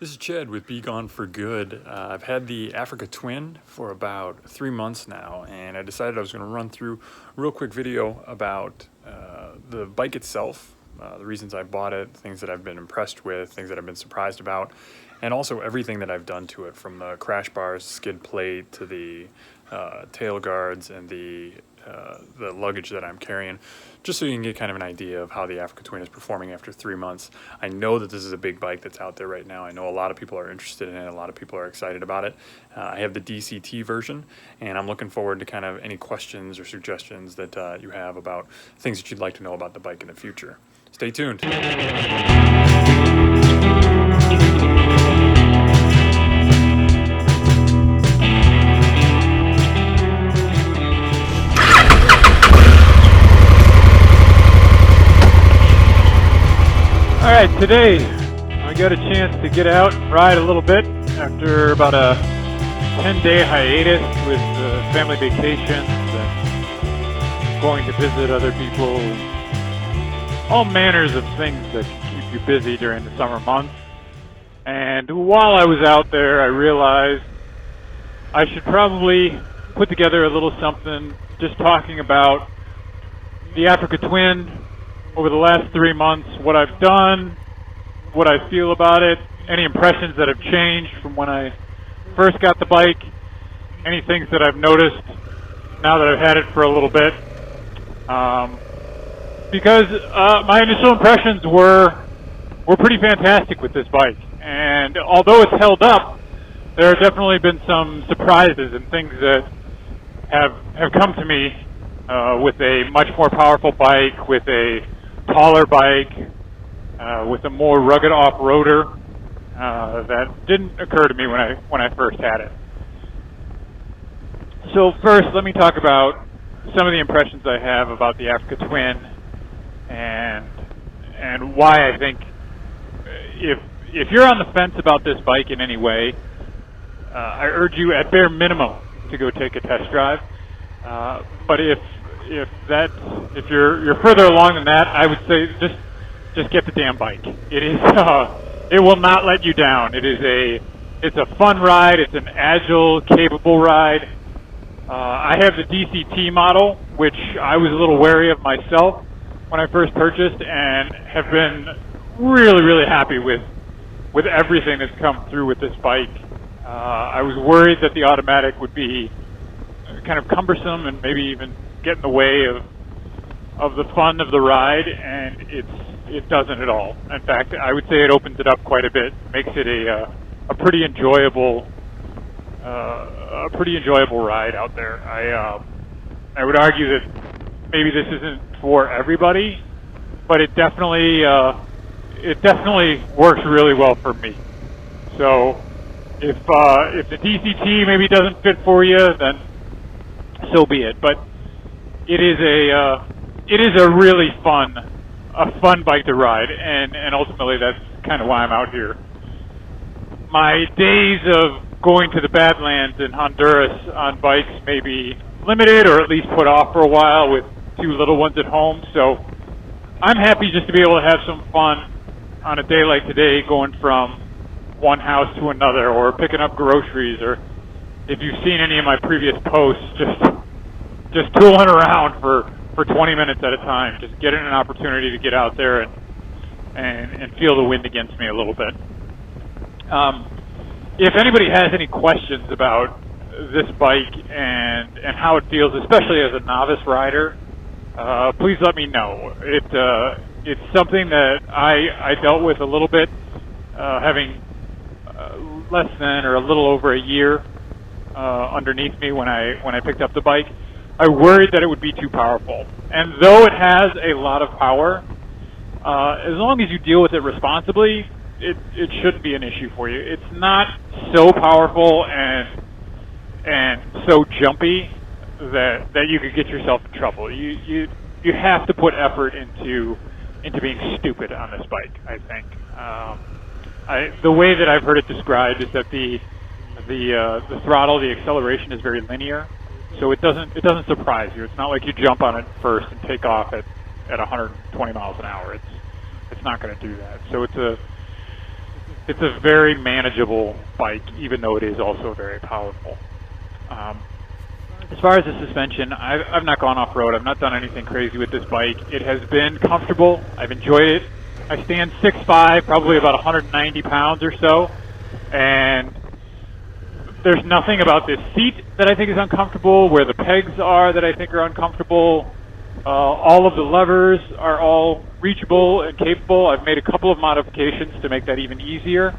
This is Chad with BeGoneForGood. I've had the Africa Twin for about 3 months now, and I decided I was going to run through a real quick video about the bike itself, the reasons I bought it, things that I've been impressed with, things that I've been surprised about, and also everything that I've done to it, from the crash bars, skid plate, to the tail guards and the luggage that I'm carrying, just so you can get kind of an idea of how the Africa Twin is performing after 3 months. I know that this is a big bike that's out there right now. I know a lot of people are interested in it. A lot of people are excited about it. I have the DCT version, and I'm looking forward to kind of any questions or suggestions that you have about things that you'd like to know about the bike in the future. Stay tuned. Alright, today I got a chance to get out and ride a little bit after about a 10-day hiatus with family vacations and going to visit other people, all manners of things that can keep you busy during the summer months. And while I was out there, I realized I should probably put together a little something just talking about the Africa Twin over the last 3 months, what I've done, what I feel about it, any impressions that have changed from when I first got the bike, any things that I've noticed now that I've had it for a little bit. Because my initial impressions were pretty fantastic with this bike. And although it's held up, there have definitely been some surprises and things that have come to me with a much more powerful bike, with a taller bike, with a more rugged off-roader that didn't occur to me when I first had it. So first, let me talk about some of the impressions I have about the Africa Twin and why I think if you're on the fence about this bike in any way, I urge you at bare minimum to go take a test drive. But if you're further along than that, I would say just get the damn bike. It will not let you down. It's a fun ride. It's an agile, capable ride. I have the DCT model, which I was a little wary of myself when I first purchased, and have been really, really happy with everything that's come through with this bike. I was worried that the automatic would be kind of cumbersome and maybe even get in the way of the fun of the ride, and it doesn't at all. In fact, I would say it opens it up quite a bit, makes it a pretty enjoyable ride out there. I would argue that maybe this isn't for everybody, but it definitely works really well for me. So if the DCT maybe doesn't fit for you, then so be it. But it is a really fun bike to ride, and ultimately that's kind of why I'm out here. My days of going to the Badlands in Honduras on bikes may be limited, or at least put off for a while with 2 little ones at home, so I'm happy just to be able to have some fun on a day like today, going from one house to another, or picking up groceries, or if you've seen any of my previous posts, just tooling around for 20 minutes at a time, just getting an opportunity to get out there and feel the wind against me a little bit. If anybody has any questions about this bike and how it feels, especially as a novice rider, please let me know. It's something that I dealt with a little bit, having less than or a little over a year underneath me when I picked up the bike. I worried that it would be too powerful. And though it has a lot of power, as long as you deal with it responsibly, it shouldn't be an issue for you. It's not so powerful and so jumpy that you could get yourself in trouble. You have to put effort into being stupid on this bike, I think. The way that I've heard it described is that the throttle, the acceleration is very linear. So it doesn't surprise you. It's not like you jump on it first and take off at 120 miles an hour. It's not going to do that. So it's a very manageable bike, even though it is also very powerful. As far as the suspension, I've not gone off-road. I've not done anything crazy with this bike. It has been comfortable. I've enjoyed it. I stand 6'5", probably about 190 pounds or so, and there's nothing about this seat that I think is uncomfortable, where the pegs are that I think are uncomfortable. All of the levers are all reachable and capable. I've made a couple of modifications to make that even easier.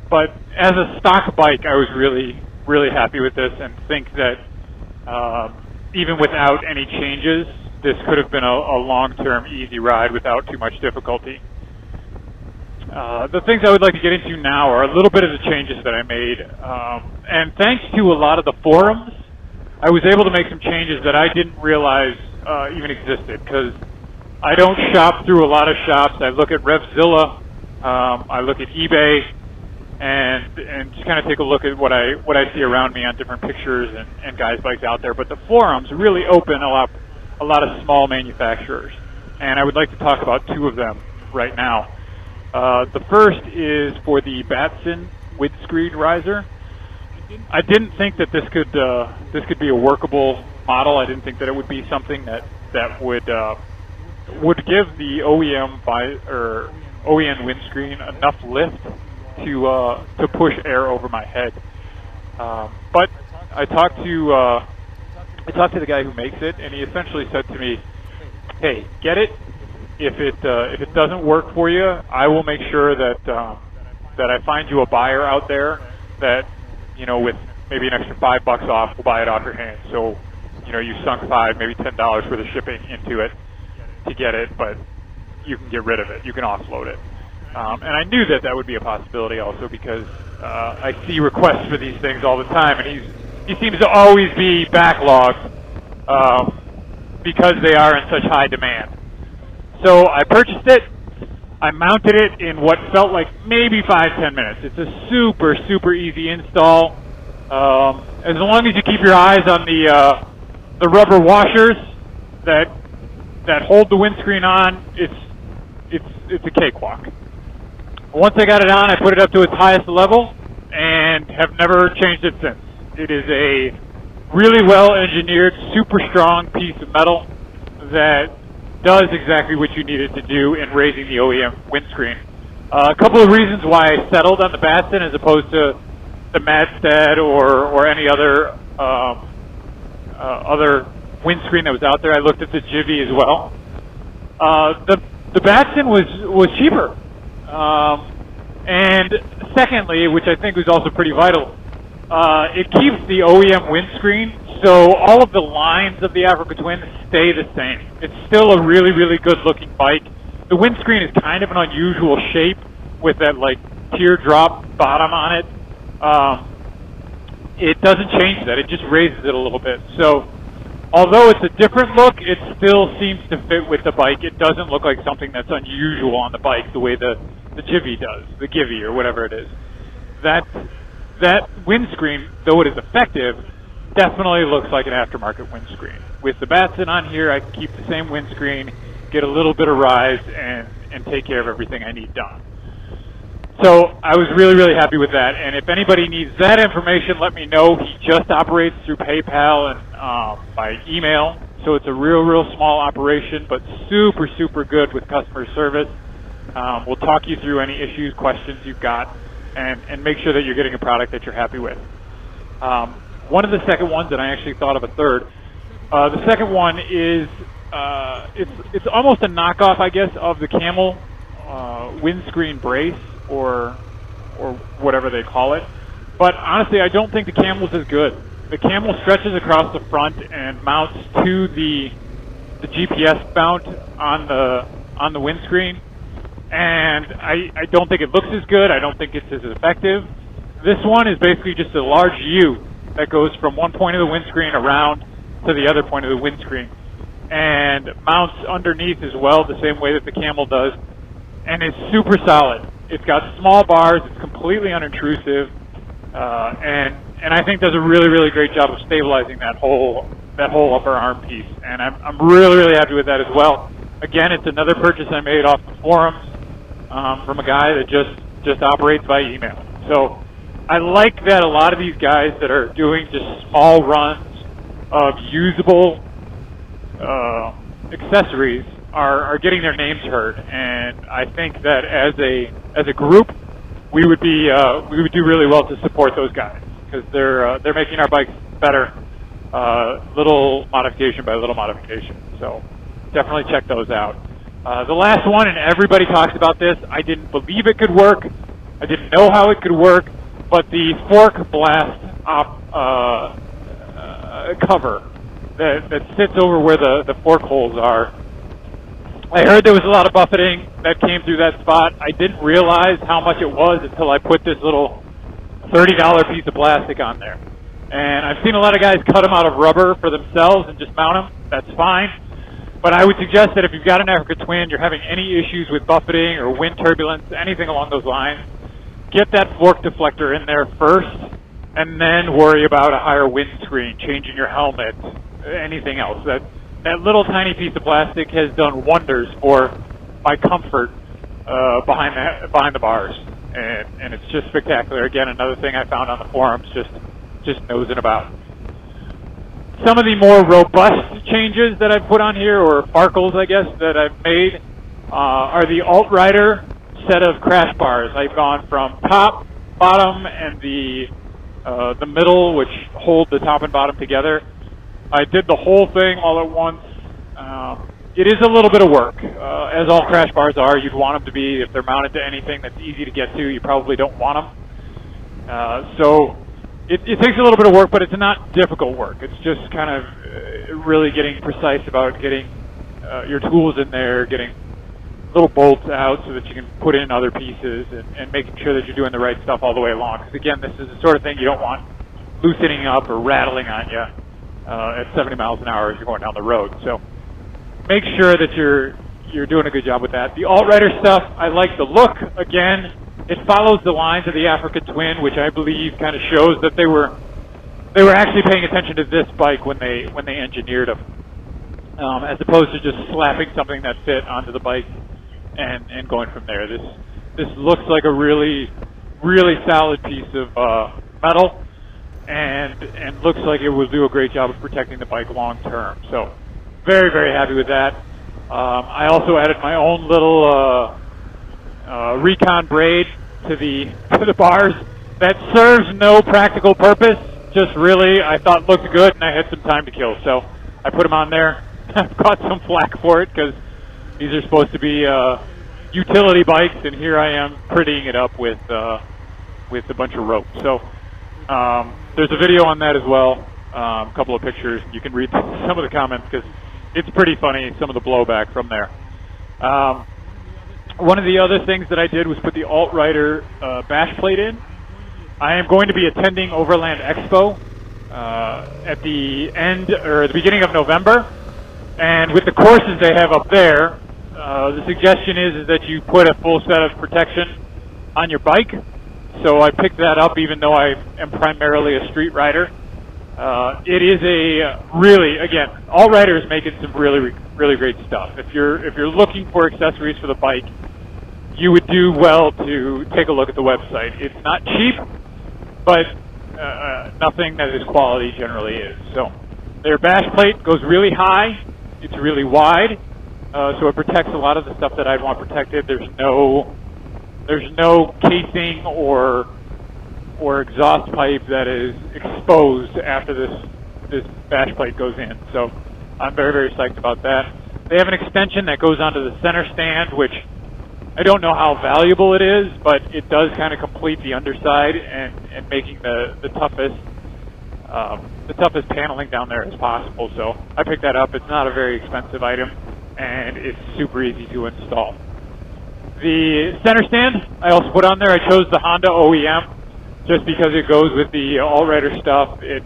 But as a stock bike, I was really, really happy with this, and think that even without any changes, this could have been a long-term easy ride without too much difficulty. The things I would like to get into now are a little bit of the changes that I made. And thanks to a lot of the forums, I was able to make some changes that I didn't realize even existed, because I don't shop through a lot of shops. I look at RevZilla, I look at eBay, and just kind of take a look at what I see around me on different pictures and guys' bikes out there. But the forums really open a lot of small manufacturers, and I would like to talk about two of them right now. The first is for the Batson windscreen riser. I didn't think that this could be a workable model. I didn't think that it would be something that would give the OEM windscreen enough lift to push air over my head. But I talked to the guy who makes it, and he essentially said to me, "Hey, get it. If it doesn't work for you, I will make sure that I find you a buyer out there that, with maybe an extra $5 off, will buy it off your hands. So, you sunk $5, maybe $10 worth of shipping into it to get it, but you can get rid of it. You can offload it." And I knew that would be a possibility also, because I see requests for these things all the time, and he seems to always be backlogged because they are in such high demand. So I purchased it. I mounted it in what felt like maybe 5-10 minutes. It's a super, super easy install. As long as you keep your eyes on the rubber washers that hold the windscreen on, it's a cakewalk. Once I got it on, I put it up to its highest level and have never changed it since. It is a really well engineered, super strong piece of metal that does exactly what you need it to do in raising the OEM windscreen. A couple of reasons why I settled on the Batson as opposed to the Madstead or any other windscreen that was out there. I looked at the Jivy as well. The Batson was cheaper, and secondly, which I think was also pretty vital, it keeps the OEM windscreen, so all of the lines of the Africa Twin stay the same. It's still a really, really good looking bike. The windscreen is kind of an unusual shape with that teardrop bottom on it. It doesn't change that, it just raises it a little bit. So although it's a different look, it still seems to fit with the bike. It doesn't look like something that's unusual on the bike the way the Jivy does, the Givy or whatever it is. That windscreen, though it is effective, definitely looks like an aftermarket windscreen. With the Batson on here, I can keep the same windscreen, get a little bit of rise, and take care of everything I need done. So I was really, really happy with that. And if anybody needs that information, let me know. He just operates through PayPal and by email. So it's a real, real small operation, but super, super good with customer service. We'll talk you through any issues, questions you've got, and make sure that you're getting a product that you're happy with. One of the second ones, and I actually thought of a third. The second one is it's almost a knockoff, I guess, of the Camel windscreen brace or whatever they call it. But honestly, I don't think the Camel's as good. The Camel stretches across the front and mounts to the GPS mount on the windscreen, and I don't think it looks as good. I don't think it's as effective. This one is basically just a large U that goes from one point of the windscreen around to the other point of the windscreen, and mounts underneath as well, the same way that the Camel does, and it's super solid. It's got small bars, it's completely unintrusive, and I think does a really, really great job of stabilizing that whole upper arm piece, and I'm really, really happy with that as well. Again, it's another purchase I made off the forums from a guy that just just operates by email. So I like that a lot of these guys that are doing just small runs of usable accessories are getting their names heard, and I think that as a group, we would do really well to support those guys, because they're making our bikes better, little modification by little modification. So definitely check those out. The last one, and everybody talks about this, I didn't believe it could work. I didn't know how it could work, but the fork blast cover that sits over where the fork holes are. I heard there was a lot of buffeting that came through that spot. I didn't realize how much it was until I put this little $30 piece of plastic on there. And I've seen a lot of guys cut them out of rubber for themselves and just mount them. That's fine. But I would suggest that if you've got an Africa Twin, you're having any issues with buffeting or wind turbulence, anything along those lines, get that fork deflector in there first, and then worry about a higher windscreen, changing your helmet, anything else. That little tiny piece of plastic has done wonders for my comfort behind the bars, and it's just spectacular. Again, another thing I found on the forums, just nosing about. Some of the more robust changes that I've put on here, or farkles, I guess, that I've made, are the alt-rider set of crash bars. I've gone from top, bottom, and the middle, which hold the top and bottom together. I did the whole thing all at once. It is a little bit of work, as all crash bars are. You'd want them to be, if they're mounted to anything that's easy to get to, you probably don't want them. So it takes a little bit of work, but it's not difficult work. It's just kind of really getting precise about getting your tools in there, getting little bolts out so that you can put in other pieces, and making sure that you're doing the right stuff all the way along. Because again, this is the sort of thing you don't want loosening up or rattling on you at 70 miles an hour as you're going down the road. So make sure that you're doing a good job with that. The alt-rider stuff, I like the look. Again, it follows the lines of the Africa Twin, which I believe kind of shows that they were actually paying attention to this bike when they engineered them, as opposed to just slapping something that fit onto the bike and going from there. This looks like a really, really solid piece of metal, and looks like it will do a great job of protecting the bike long term. So very, very happy with that. I also added my own little recon braid to the bars that serves no practical purpose, just really I thought looked good and I had some time to kill, so I put them on there. I've caught some flack for it because these are supposed to be utility bikes, and here I am prettying it up with a bunch of rope. So there's a video on that as well, a couple of pictures. You can read some of the comments because it's pretty funny, some of the blowback from there. One of the other things that I did was put the alt-rider bash plate in. I am going to be attending Overland Expo at the end, or the beginning of November, and with the courses they have up there, the suggestion is that you put a full set of protection on your bike. So I picked that up, even though I am primarily a street rider. It is a really, again, alt-rider is making some really, really great stuff. If you're looking for accessories for the bike, you would do well to take a look at the website. It's not cheap, but nothing that is quality generally is. So their bash plate goes really high. It's really wide, so it protects a lot of the stuff that I'd want protected. There's no casing or exhaust pipe that is exposed after this bash plate goes in. So I'm very, very psyched about that. They have an extension that goes onto the center stand, which I don't know how valuable it is, but it does kind of complete the underside and making the toughest paneling down there as possible. So I picked that up. It's not a very expensive item, and it's super easy to install. The center stand I also put on there. I chose the Honda OEM just because it goes with the alt-rider stuff. It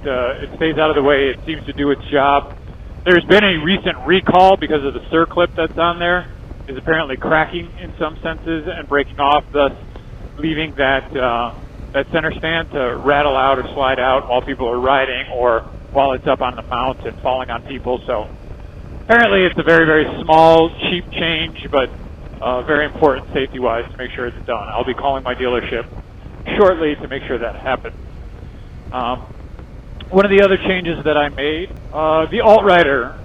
stays out of the way. It seems to do its job. There's been a recent recall because of the circlip that's on there is apparently cracking in some senses and breaking off, thus leaving that center stand to rattle out or slide out while people are riding or while it's up on the mount and falling on people. So apparently it's a very, very small, cheap change, but very important safety-wise to make sure it's done. I'll be calling my dealership shortly to make sure that happens. One of the other changes that I made, the alt-rider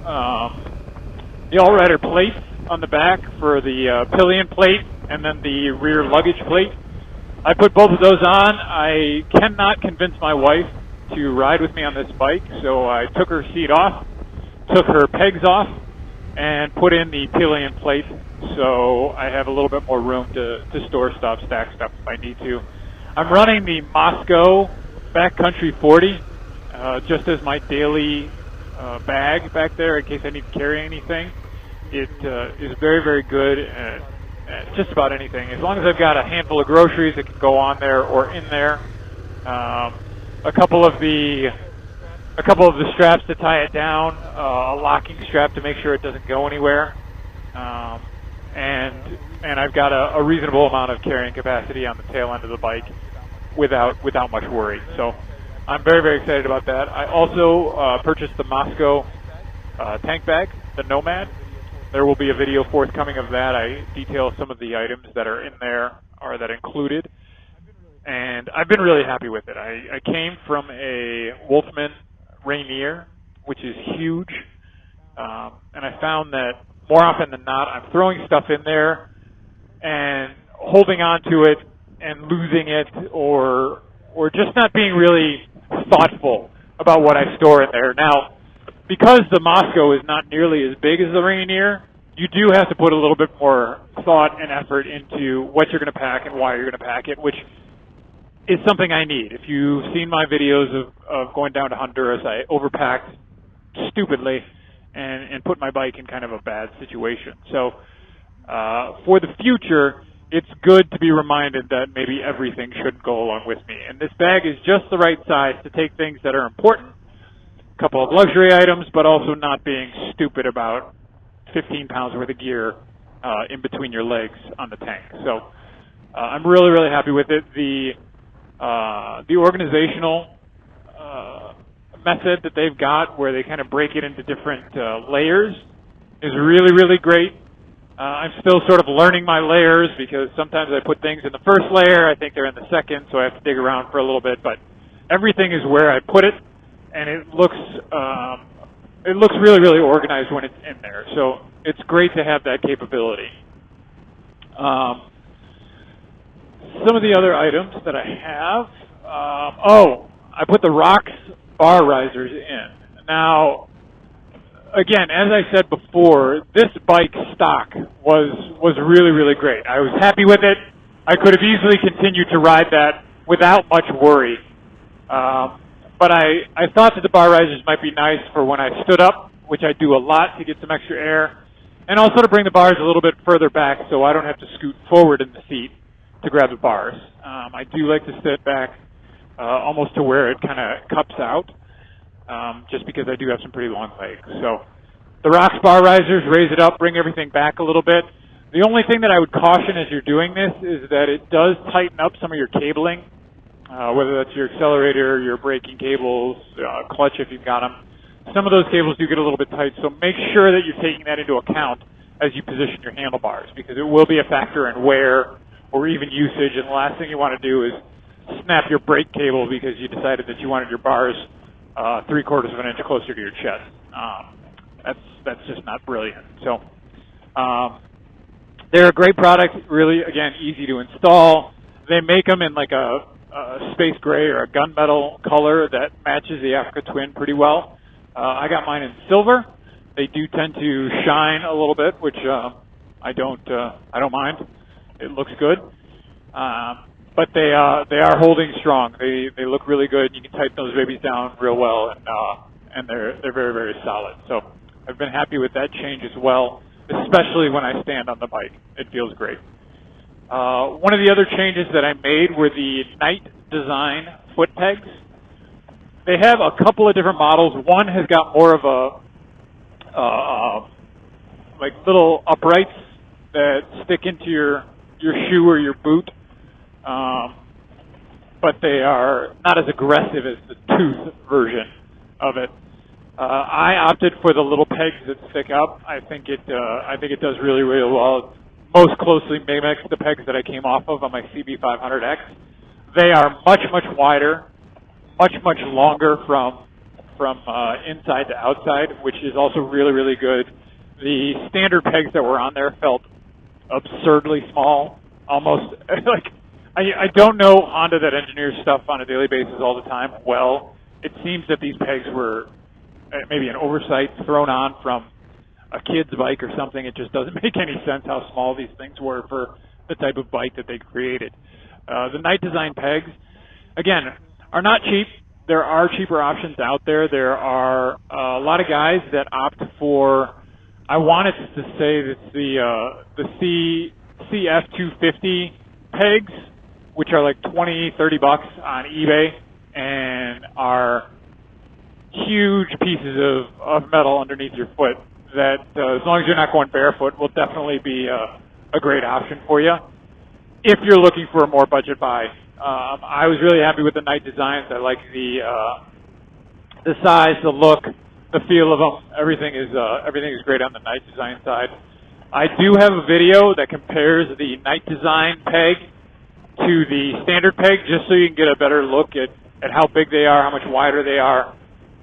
plates on the back for the pillion plate and then the rear luggage plate. I put both of those on. I cannot convince my wife to ride with me on this bike, so I took her seat off, took her pegs off, and put in the pillion plate, so I have a little bit more room to store stuff, stack stuff if I need to. I'm running the Moscow Backcountry 40 just as my daily bag back there in case I need to carry anything. It is very, very good at just about anything. As long as I've got a handful of groceries, it can go on there or in there. A couple of the straps to tie it down, a locking strap to make sure it doesn't go anywhere, and I've got a reasonable amount of carrying capacity on the tail end of the bike without much worry. So I'm very, very excited about that. I also purchased the Moscow tank bag, the Nomad. There will be a video forthcoming of that. I detail some of the items that are in there or that included. And I've been really happy with it. I came from a Wolfman Rainier, which is huge. And I found that more often than not, I'm throwing stuff in there and holding on to it and losing it or just not being really thoughtful about what I store in there. Now, because the Moscow is not nearly as big as the Rainier, you do have to put a little bit more thought and effort into what you're going to pack and why you're going to pack it, which is something I need. If you've seen my videos of going down to Honduras, I overpacked stupidly and put my bike in kind of a bad situation. So for the future, it's good to be reminded that maybe everything shouldn't go along with me. And this bag is just the right size to take things that are important, a couple of luxury items, but also not being stupid about 15 pounds worth of gear in between your legs on the tank. So I'm really, really happy with it. The organizational method that they've got where they kind of break it into different layers is really, really great. I'm still sort of learning my layers because sometimes I put things in the first layer, I think they're in the second, so I have to dig around for a little bit, but everything is where I put it, and it looks really, really organized when it's in there. So it's great to have that capability. Some of the other items that I have, I put the rocks bar risers in. Now, again, as I said before, this bike stock was really, really great. I was happy with it. I could have easily continued to ride that without much worry. But I thought that the bar risers might be nice for when I stood up, which I do a lot to get some extra air, and also to bring the bars a little bit further back so I don't have to scoot forward in the seat to grab the bars. I do like to sit back almost to where it kind of cups out, just because I do have some pretty long legs. So the rocks bar risers raise it up, bring everything back a little bit. The only thing that I would caution as you're doing this is that it does tighten up some of your cabling, whether that's your accelerator, your braking cables, clutch if you've got them. Some of those cables do get a little bit tight, so make sure that you're taking that into account as you position your handlebars, because it will be a factor in wear or even usage, and the last thing you want to do is snap your brake cable because you decided that you wanted your bars 3/4 of an inch closer to your chest. That's just not brilliant. So they're a great product, really, again, easy to install. They make them in like a space gray or a gunmetal color that matches the Africa Twin pretty well. I got mine in silver. They do tend to shine a little bit, which I don't mind. It looks good. But they are holding strong. They look really good. You can tighten those babies down real well, and they're very, very solid. So I've been happy with that change as well, especially when I stand on the bike. It feels great. One of the other changes that I made were the Night Design foot pegs. They have a couple of different models. One has got more of a like little uprights that stick into your shoe or your boot. But they are not as aggressive as the tooth version of it. I opted for the little pegs that stick up. I think it does really, really well. It's most closely mimics the pegs that I came off of on my CB500X. They are much, much wider, much, much longer from inside to outside, which is also really, really good. The standard pegs that were on there felt absurdly small, almost like, I don't know Honda that engineers stuff on a daily basis all the time. Well, it seems that these pegs were maybe an oversight thrown on from a kid's bike or something. It just doesn't make any sense how small these things were for the type of bike that they created. The Night Design pegs, again, are not cheap. There are cheaper options out there. There are a lot of guys that opt for, I wanted to say that the CF250 pegs, which are like $20-30 on eBay and are huge pieces of metal underneath your foot that, as long as you're not going barefoot, will definitely be a great option for you if you're looking for a more budget buy. I was really happy with the Night Designs. I like the size, the look, the feel of them. Everything is great on the Night Design side. I do have a video that compares the Night Design peg to the standard peg, just so you can get a better look at how big they are, how much wider they are,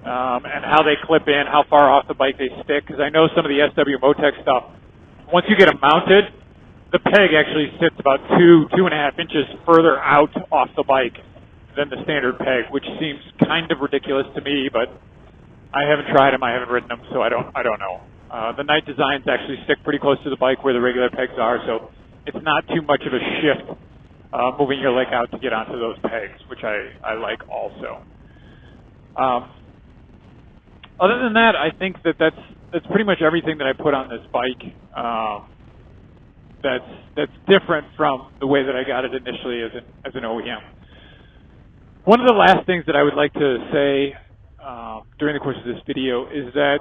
and how they clip in, how far off the bike they stick. Because I know some of the SW Motec stuff, once you get them mounted, the peg actually sits about 2.5 inches further out off the bike than the standard peg, which seems kind of ridiculous to me, but I haven't tried them, I haven't ridden them, so I don't know. The Night Designs actually stick pretty close to the bike where the regular pegs are, so it's not too much of a shift moving your leg out to get onto those pegs, which I like also. Other than that, I think that's pretty much everything that I put on this bike. That's different from the way that I got it initially as an OEM. One of the last things that I would like to say during the course of this video is that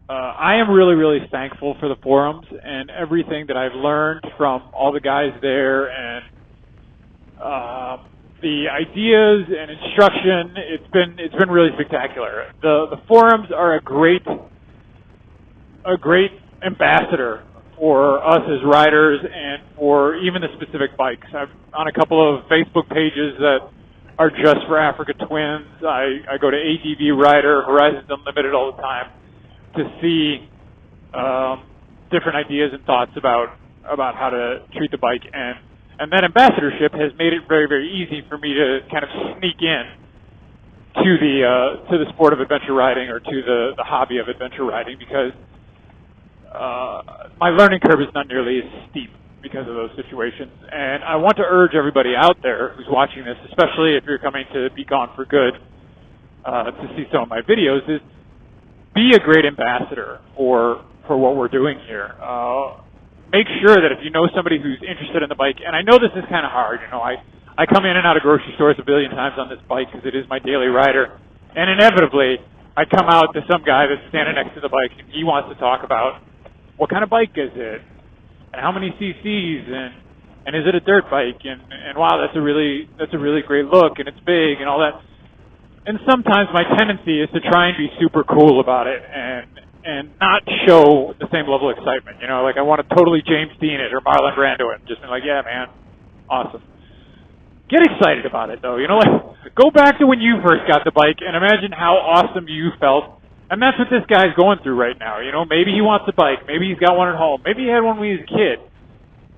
I am really, really thankful for the forums and everything that I've learned from all the guys there, and the ideas and instruction. It's been really spectacular. The forums are a great ambassador for us as riders and for even the specific bikes. I'm on a couple of Facebook pages that are just for Africa Twins. I go to ADV Rider, Horizons Unlimited all the time to see different ideas and thoughts about how to treat the bike, and that ambassadorship has made it very, very easy for me to kind of sneak in to the sport of adventure riding, or to the hobby of adventure riding, because my learning curve is not nearly as steep because of those situations. And I want to urge everybody out there who's watching this, especially if you're coming to BeGoneForGood to see some of my videos, is be a great ambassador for what we're doing here. Make sure that if you know somebody who's interested in the bike, and I know this is kind of hard, I come in and out of grocery stores a billion times on this bike because it is my daily rider, and inevitably I come out to some guy that's standing next to the bike and he wants to talk about what kind of bike is it, and how many cc's, and is it a dirt bike, and wow, that's a really great look, and it's big and all that. And sometimes my tendency is to try and be super cool about it and not show the same level of excitement. Like I want to totally James Dean it or Marlon Brando it, and just be like, yeah, man, awesome. Get excited about it, though. Like, go back to when you first got the bike and imagine how awesome you felt. And that's what this guy's going through right now. Maybe he wants a bike. Maybe he's got one at home. Maybe he had one when he was a kid.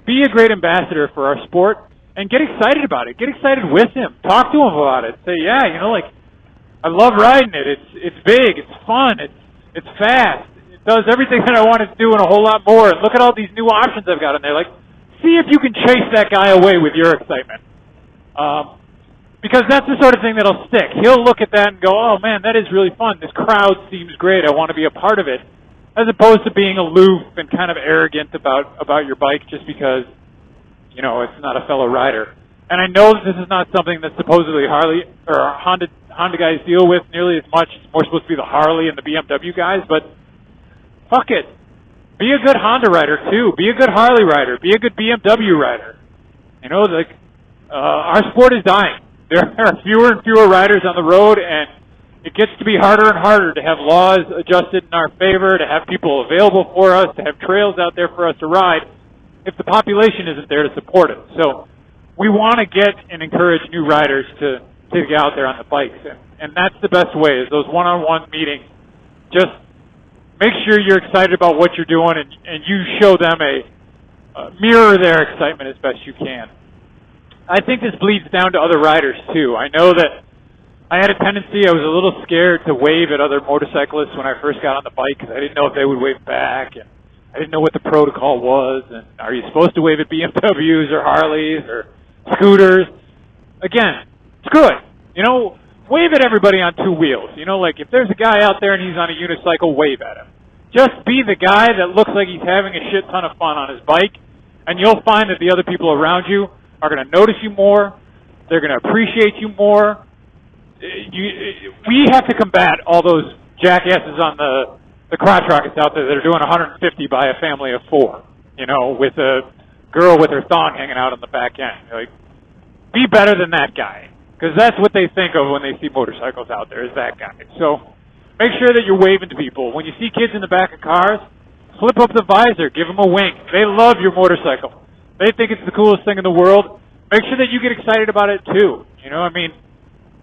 Be a great ambassador for our sport and get excited about it. Get excited with him. Talk to him about it. Say, yeah, like, I love riding it. It's big. It's fun. It's fast. It does everything that I want it to do and a whole lot more. And look at all these new options I've got in there. Like, see if you can chase that guy away with your excitement. Because that's the sort of thing that'll stick. He'll look at that and go, oh man, that is really fun. This crowd seems great. I want to be a part of it. As opposed to being aloof and kind of arrogant about your bike just because, it's not a fellow rider. And I know this is not something that supposedly Harley or Honda guys deal with nearly as much. It's more supposed to be the Harley and the BMW guys, but fuck it. Be a good Honda rider too. Be a good Harley rider. Be a good BMW rider. Our sport is dying. There are fewer and fewer riders on the road, and it gets to be harder and harder to have laws adjusted in our favor, to have people available for us, to have trails out there for us to ride. if the population isn't there to support it. So we want to get and encourage new riders to get out there on the bikes. And that's the best way, is those one-on-one meetings. Just make sure you're excited about what you're doing, and you show them mirror their excitement as best you can. I think this bleeds down to other riders too. I know that I had a tendency, I was a little scared to wave at other motorcyclists when I first got on the bike because I didn't know if they would wave back, and I didn't know what the protocol was, and are you supposed to wave at BMWs or Harleys or scooters? Again, screw it. You know, wave at everybody on two wheels. You know, like if there's a guy out there and he's on a unicycle, wave at him. Just be the guy that looks like he's having a shit ton of fun on his bike, and you'll find that the other people around you are going to notice you more. They're going to appreciate you more. We have to combat all those jackasses on the crotch rockets out there that are doing 150 by a family of 4, you know, with a girl with her thong hanging out on the back end. Like, be better than that guy, because that's what they think of when they see motorcycles out there, is that guy. So make sure that you're waving to people. When you see kids in the back of cars, flip up the visor, give them a wink. They love your motorcycle. They think it's the coolest thing in the world. Make sure that you get excited about it too. You know, I mean,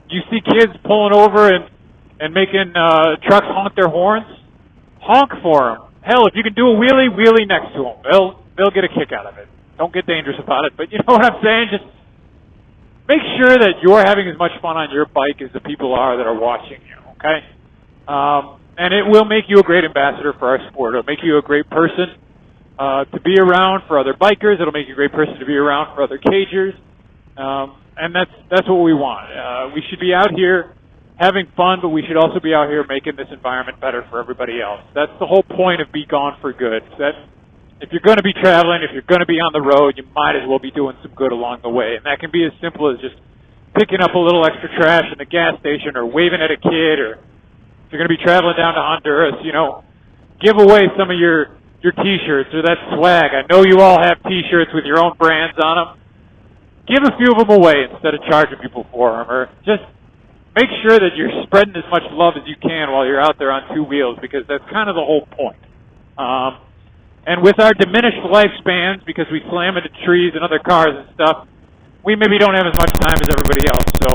you see kids pulling over and making trucks honk their horns. Honk for them. Hell, if you can do a wheelie next to them. They'll get a kick out of it. Don't get dangerous about it, but you know what I'm saying? Just make sure that you're having as much fun on your bike as the people are that are watching you, okay? And it will make you a great ambassador for our sport. It'll make you a great person to be around for other bikers. It'll make you a great person to be around for other cagers. And that's what we want. We should be out here having fun, but we should also be out here making this environment better for everybody else. That's the whole point of Be Gone for Good. That if you're going to be traveling, if you're going to be on the road, you might as well be doing some good along the way. And that can be as simple as just picking up a little extra trash in the gas station, or waving at a kid, or if you're going to be traveling down to Honduras, you know, give away some of your T-shirts or that swag. I know you all have T-shirts with your own brands on them. Give a few of them away instead of charging people for them, or just make sure that you're spreading as much love as you can while you're out there on two wheels, because that's kind of the whole point. And with our diminished lifespans, because we slam into trees and other cars and stuff, we maybe don't have as much time as everybody else. So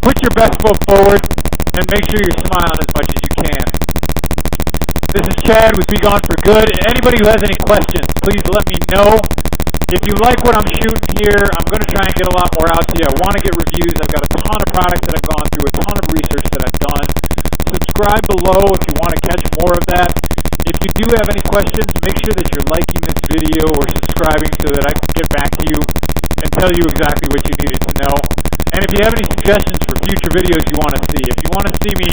put your best foot forward and make sure you're smiling as much as you can. This is Chad with Be Gone for Good. Anybody who has any questions, please let me know. If you like what I'm shooting here, I'm going to try and get a lot more out to you. I want to get reviews. I've got a ton of products that I've gone through, a ton of research that I've done. Subscribe below if you want to catch more of that. If you do have any questions, make sure that you're liking this video or subscribing so that I can get back to you and tell you exactly what you needed to know. And if you have any suggestions for future videos you want to see, if you want to see me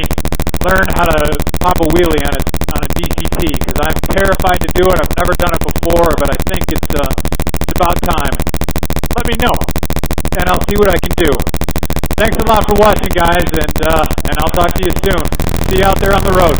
learn how to pop a wheelie on a DCT, because I'm terrified to do it. I've never done it before, but I think it's about time. Let me know, and I'll see what I can do. Thanks a lot for watching, guys, and I'll talk to you soon. See you out there on the road.